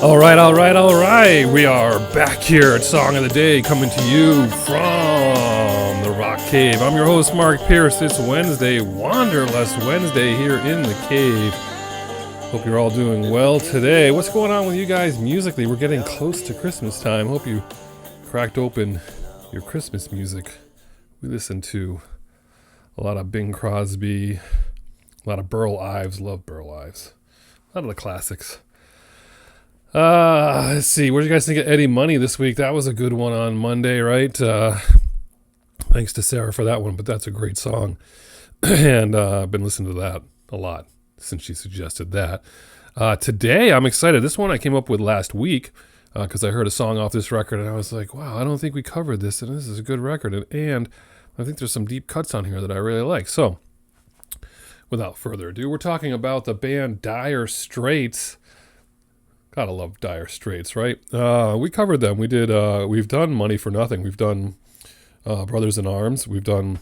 All right. We are back here at Song of the Day, coming to you from the Rock Cave. I'm your host, Mark Pierce. It's Wednesday, Wanderlust Wednesday here in the cave. Hope you're all doing well today. What's going on with you guys musically? We're getting close to Christmas time. Hope you cracked open your Christmas music. We listened to a lot of Bing Crosby, a lot of Burl Ives. Love Burl Ives. A lot of the classics. Let's see. What did you guys think of Eddie Money this week? That was a good one on Monday, right? Thanks to Sarah for that one, but that's a great song. And I've been listening to that a lot since she suggested that. Today, I'm excited. This one I came up with last week because I heard a song off this record, and I was like, wow, I don't think we covered this, and this is a good record. And I think there's some deep cuts on here that I really like. So, without further ado, we're talking about the band Dire Straits. Gotta love Dire Straits, right? We covered them. We've done Money for Nothing. We've done Brothers in Arms. We've done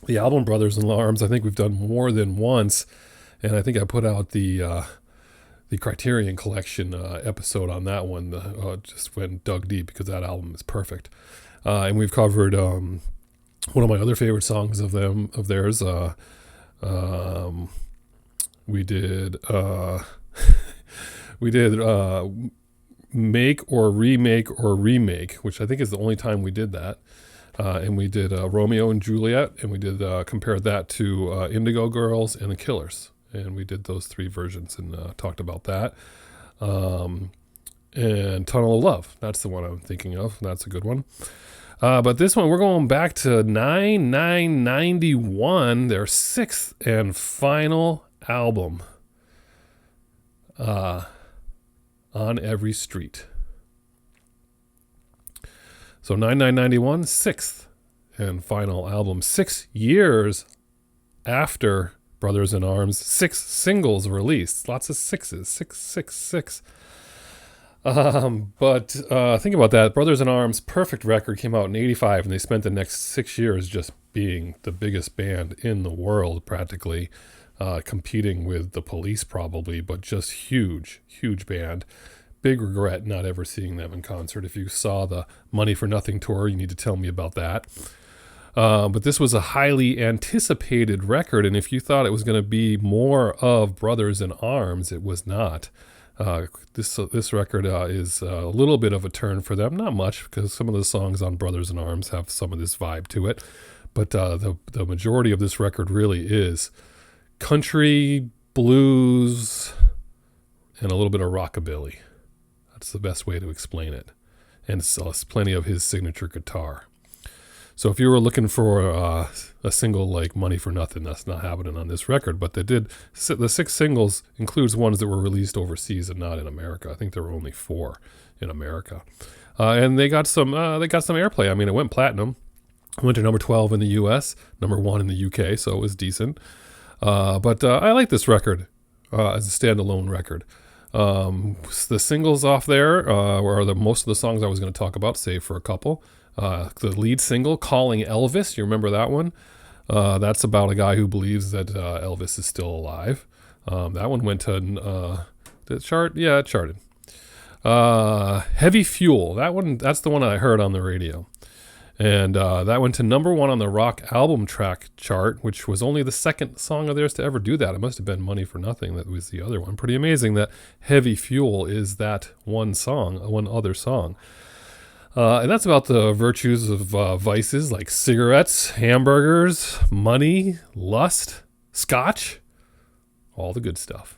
the album Brothers in Arms. I think we've done more than once. And I think I put out the Criterion Collection episode on that one. Just went dug deep because that album is perfect. And we've covered one of my other favorite songs of theirs. We did... We did Make or Remake, which I think is the only time we did that. And we did Romeo and Juliet, and we did compared that to Indigo Girls and The Killers. And we did those three versions and talked about that. And Tunnel of Love, that's the one I'm thinking of. That's a good one. But this one, we're going back to 9/9/91, their sixth and final album. On Every Street. So 9/9/91, sixth and final album. 6 years after Brothers in Arms, 6 singles released. Lots of sixes. 666. But think about that. Brothers in Arms, perfect record, came out in 85, and they spent the next 6 years just being the biggest band in the world, practically. Competing with the Police probably, but just huge band. Big regret not ever seeing them in concert. If you saw the Money for Nothing tour, you need to tell me about that. But this was a highly anticipated record, and if you thought it was going to be more of Brothers in Arms, it was not. This record is a little bit of a turn for them. Not much, because some of the songs on Brothers in Arms have some of this vibe to it. But the majority of this record really is country, blues, and a little bit of rockabilly. That's the best way to explain it. And it's plenty of his signature guitar. So if you were looking for a single like Money for Nothing, that's not happening on this record. But the 6 singles includes ones that were released overseas and not in America. I think there were only 4 in America. And they got some airplay. I mean, it went platinum. It went to number 12 in the US, number 1 in the UK, so it was decent. But I like this record as a standalone record. The singles off there were most of the songs I was going to talk about, save for a couple. The lead single, Calling Elvis, you remember that one? That's about a guy who believes that Elvis is still alive. That one went to did it chart? Yeah, it charted. Heavy Fuel, that's the one I heard on the radio. And that went to number 1 on the rock album track chart, which was only the second song of theirs to ever do that. It must have been Money for Nothing that was the other one. Pretty amazing that Heavy Fuel is that one other song. And that's about the virtues of vices like cigarettes, hamburgers, money, lust, scotch, all the good stuff.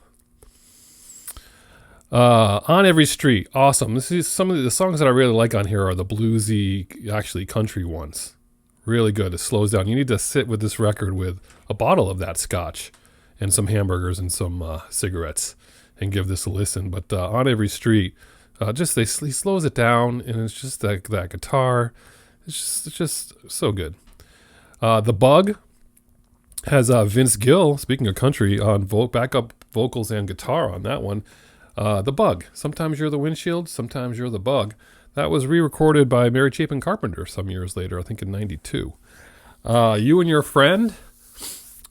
On Every Street, awesome. This is some of the songs that I really like on here are the bluesy, actually country ones. Really good. It slows down. You need to sit with this record with a bottle of that scotch and some hamburgers and some cigarettes and give this a listen. But On Every Street, he slows it down, and it's just that guitar. It's just so good. The Bug has Vince Gill, speaking of country, on backup vocals and guitar on that one. The Bug. Sometimes you're the windshield, sometimes you're the bug. That was re-recorded by Mary Chapin Carpenter some years later, I think in 92. You and Your Friend.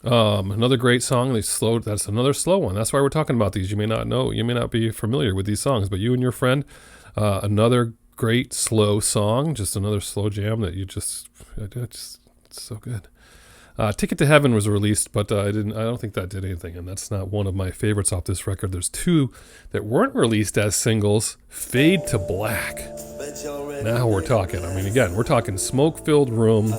Another great song. That's another slow one. That's why we're talking about these. You may not know, you may not be familiar with these songs, but you and your friend, another great slow song. Just another slow jam that it's so good. Ticket to Heaven was released, but I don't think that did anything, and that's not one of my favorites off this record. There's two that weren't released as singles. Fade to Black. Now we're talking. I mean, again, we're talking smoke-filled room,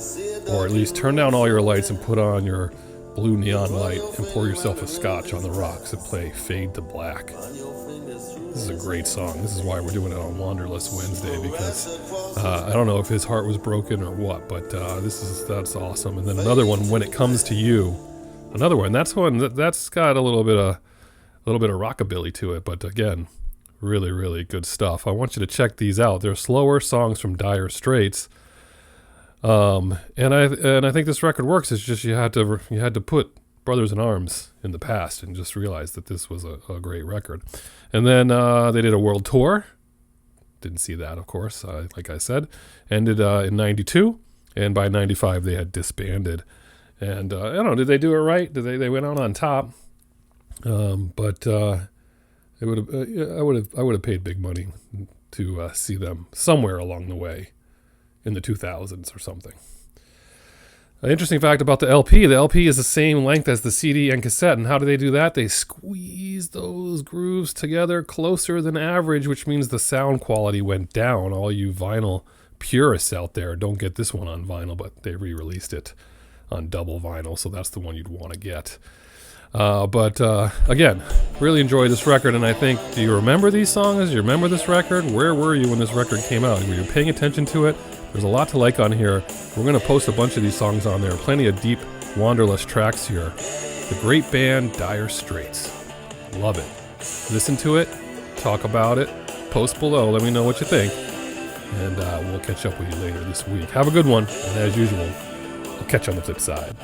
or at least turn down all your lights and put on your blue neon light and pour yourself a scotch on the rocks and play Fade to Black. This is a great song. This is why we're doing it on Wanderlust Wednesday, because I don't know if his heart was broken or what, but that's awesome. And then another one, When It Comes to You. Another one. That's got a little bit of rockabilly to it, but again, really, really good stuff. I want you to check these out. They're slower songs from Dire Straits. And I think this record works. It's just you had to put Brothers in Arms in the past and just realize that this was a great record. And then they did a world tour. Didn't see that, of course. Like I said, ended in '92, and by '95 they had disbanded. And I don't know, did they do it right? They went out on top? But I would have paid big money to see them somewhere along the way in the 2000s or something. An interesting fact about the LP is the same length as the CD and cassette. And how do they do that? They squeeze those grooves together closer than average, which means the sound quality went down. All you vinyl purists out there don't get this one on vinyl, but they re-released it on double vinyl, so that's the one you'd want to get. But again, really enjoy this record, and I think, do you remember these songs? Do you remember this record? Where were you when this record came out? Were you paying attention to it? There's a lot to like on here. We're going to post a bunch of these songs on there. Plenty of deep Wanderlust tracks here. The great band Dire Straits. Love it. Listen to it. Talk about it. Post below. Let me know what you think. And we'll catch up with you later this week. Have a good one. And as usual, I'll catch you on the flip side.